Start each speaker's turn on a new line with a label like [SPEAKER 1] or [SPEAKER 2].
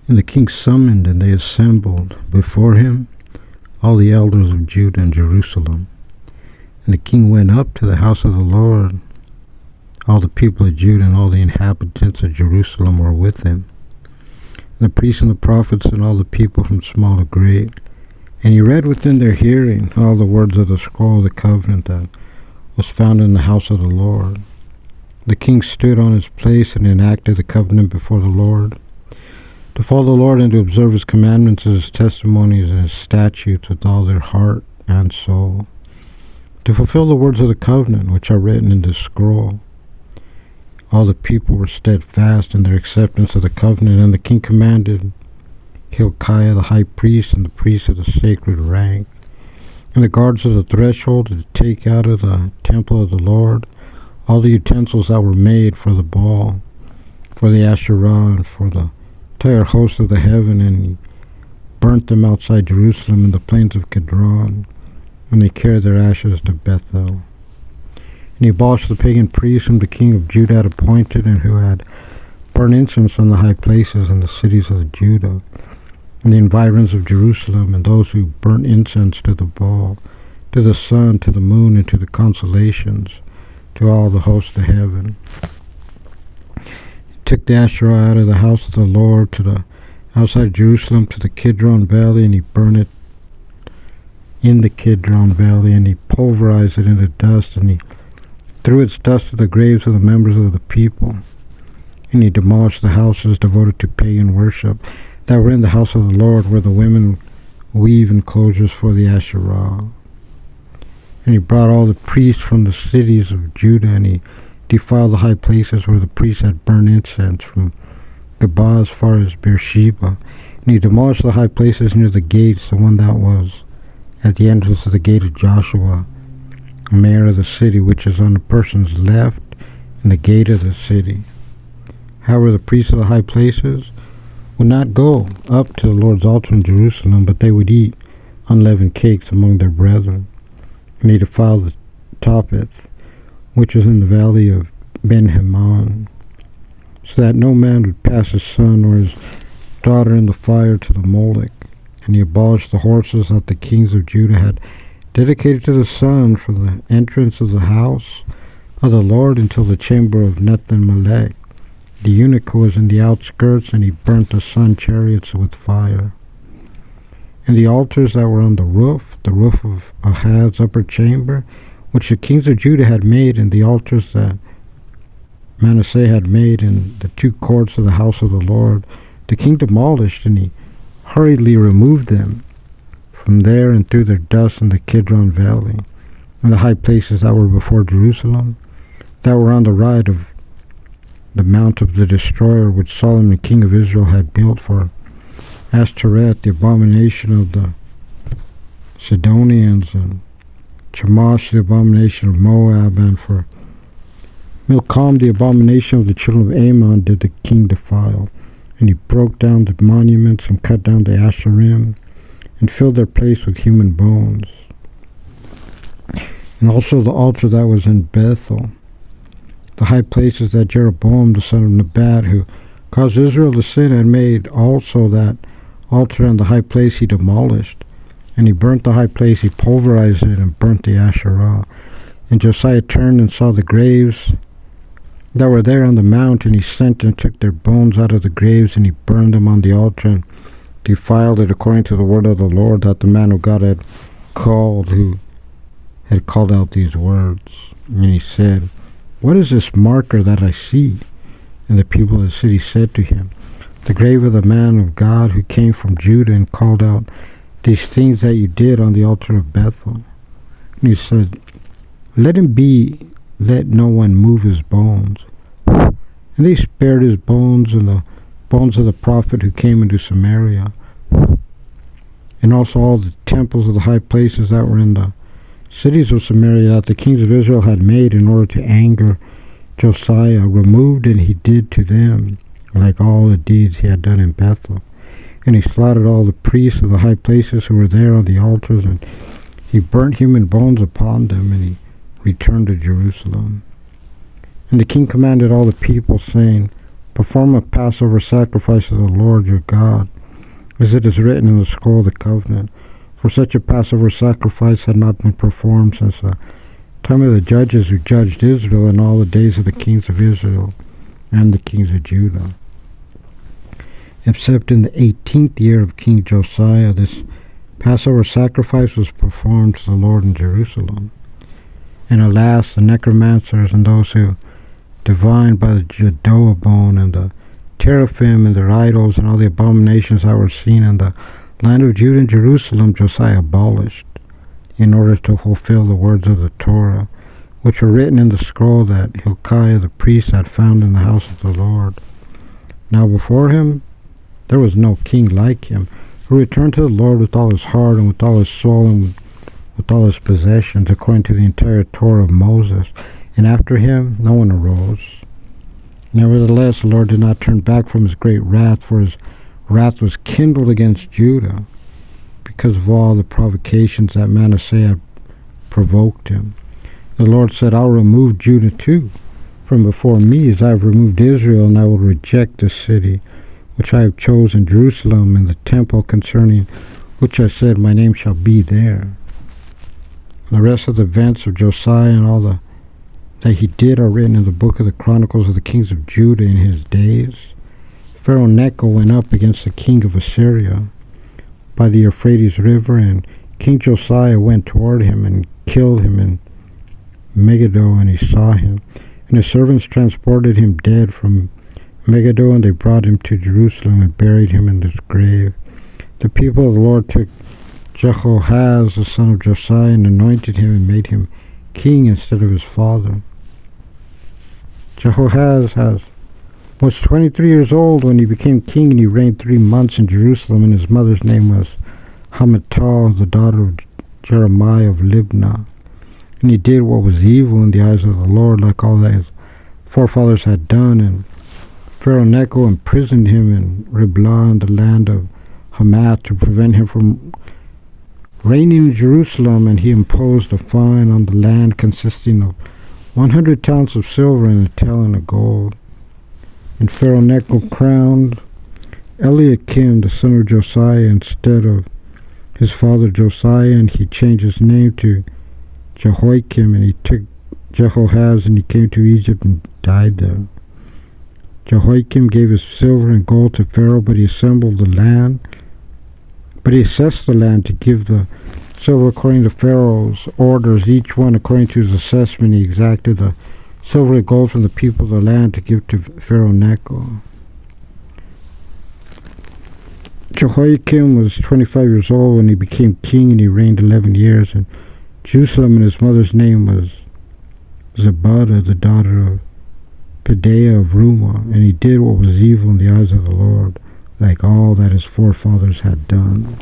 [SPEAKER 1] And the king summoned, and they assembled before him all the elders of Judah and Jerusalem. And the king went up to the house of the Lord. All the people of Judah and all the inhabitants of Jerusalem were with him. And the priests and the prophets and all the people from small to great. And he read within their hearing all the words of the scroll of the covenant that was found in the house of the Lord. The king stood on his place and enacted the covenant before the Lord, to follow the Lord and to observe his commandments and his testimonies and his statutes with all their heart and soul, to fulfill the words of the covenant which are written in this scroll. All the people were steadfast in their acceptance of the covenant, and the king commanded Hilkiah the high priest and the priests of the sacred rank, and the guards of the threshold, to take out of the temple of the Lord all the utensils that were made for the Baal, for the Asherah, and for the entire host of the heaven, and he burnt them outside Jerusalem in the plains of Kidron, and they carried their ashes to Bethel. And he abolished the pagan priests whom the king of Judah had appointed, and who had burned incense on the high places in the cities of Judah, and the environs of Jerusalem, and those who burnt incense to the Baal, to the sun, to the moon, and to the constellations, to all the hosts of heaven. He took the Asherah out of the house of the Lord to the outside Jerusalem, to the Kidron Valley, and he burned it in the Kidron Valley, and he pulverized it into dust, and he threw its dust to the graves of the members of the people. And he demolished the houses devoted to pagan worship that were in the house of the Lord, where the women weave enclosures for the Asherah. And he brought all the priests from the cities of Judah, and he defiled the high places where the priests had burned incense, from Gabah as far as Beersheba. And he demolished the high places near the gates, the one that was at the entrance of the gate of Joshua, mayor of the city, which is on the person's left, and the gate of the city. However, the priests of the high places would not go up to the Lord's altar in Jerusalem, but they would eat unleavened cakes among their brethren. And he defiled the Topheth, which was in the valley of Ben-Hammon, so that no man would pass his son or his daughter in the fire to the Molech. And he abolished the horses that the kings of Judah had dedicated to the sun for the entrance of the house of the Lord until the chamber of Nathan-Melech, the eunuch who was in the outskirts, and he burnt the sun chariots with fire. And the altars that were on the roof of Ahaz's upper chamber, which the kings of Judah had made, and the altars that Manasseh had made in the two courts of the house of the Lord, the king demolished, and he hurriedly removed them from there and threw their dust in the Kidron Valley, and the high places that were before Jerusalem, that were on the right of the mount of the destroyer, which Solomon king of Israel had built for Ashtoreth, the abomination of the Sidonians, and Chemosh, the abomination of Moab, and for Milcom, the abomination of the children of Ammon, did the king defile. And he broke down the monuments and cut down the Asherim, and filled their place with human bones. And also the altar that was in Bethel, the high places that Jeroboam the son of Nebat, who caused Israel to sin, had made, also that altar and the high place he demolished. And he burnt the high place, he pulverized it, and burnt the Asherah. And Josiah turned and saw the graves that were there on the mount, and he sent and took their bones out of the graves, and he burned them on the altar, and defiled it according to the word of the Lord that the man of God had called, who had called out these words. And he said, "What is this marker that I see?" And the people of the city said to him, "The grave of the man of God who came from Judah and called out these things that you did on the altar of Bethel." And he said, "Let him be, let no one move his bones." And they spared his bones and the bones of the prophet who came into Samaria, and also all the temples of the high places that were in the cities of Samaria that the kings of Israel had made in order to anger Josiah, removed, and he did to them like all the deeds he had done in Bethel. And he slaughtered all the priests of the high places who were there on the altars, and he burnt human bones upon them, and he returned to Jerusalem. And the king commanded all the people, saying, Perform a Passover sacrifice to the Lord your God, as it is written in the scroll of the covenant. For such a Passover sacrifice had not been performed since the time of the judges who judged Israel in all the days of the kings of Israel and the kings of Judah. Except in the 18th year of King Josiah, this Passover sacrifice was performed to the Lord in Jerusalem. And alas, the necromancers and those who divine by the Jeroboam and the teraphim and their idols and all the abominations that were seen in the land of Judah and Jerusalem, Josiah abolished, in order to fulfill the words of the Torah, which were written in the scroll that Hilkiah the priest had found in the house of the Lord. Now before him there was no king like him, who returned to the Lord with all his heart and with all his soul and with all his possessions, according to the entire Torah of Moses. And after him no one arose. Nevertheless, the Lord did not turn back from his great wrath, for his wrath was kindled against Judah, because of all the provocations that Manasseh had provoked him. The Lord said, I will remove Judah too from before me, as I have removed Israel, and I will reject the city which I have chosen, Jerusalem, and the temple concerning which I said, my name shall be there. The rest of the events of Josiah and all that he did are written in the book of the Chronicles of the kings of Judah in his days. Pharaoh Necho went up against the king of Assyria by the Euphrates River, and King Josiah went toward him and killed him in Megiddo, and he saw him. And his servants transported him dead from Megiddo, and they brought him to Jerusalem and buried him in his grave. The people of the Lord took Jehoahaz, the son of Josiah, and anointed him and made him king instead of his father. Jehoahaz was 23 years old when he became king, and he reigned 3 months in Jerusalem, and his mother's name was Hamutal, the daughter of Jeremiah of Libnah. And he did what was evil in the eyes of the Lord, like all that his forefathers had done. And Pharaoh Necho imprisoned him in Riblah in the land of Hamath to prevent him from reigning in Jerusalem, and he imposed a fine on the land consisting of 100 talents of silver and a talent of gold. And Pharaoh Necho crowned Eliakim, the son of Josiah, instead of his father Josiah, and he changed his name to Jehoiakim, and he took Jehoahaz, and he came to Egypt and died there. Jehoiakim gave his silver and gold to Pharaoh, but he assembled the land. But he assessed the land to give the silver according to Pharaoh's orders, each one according to his assessment. He exacted the silver and gold from the people of the land to give to Pharaoh Necho. Jehoiakim was 25 years old when he became king, and he reigned 11 years. And Jerusalem, and his mother's name was Zebudah, the daughter of Pedaiah of Rumah, and he did what was evil in the eyes of the Lord, like all that his forefathers had done.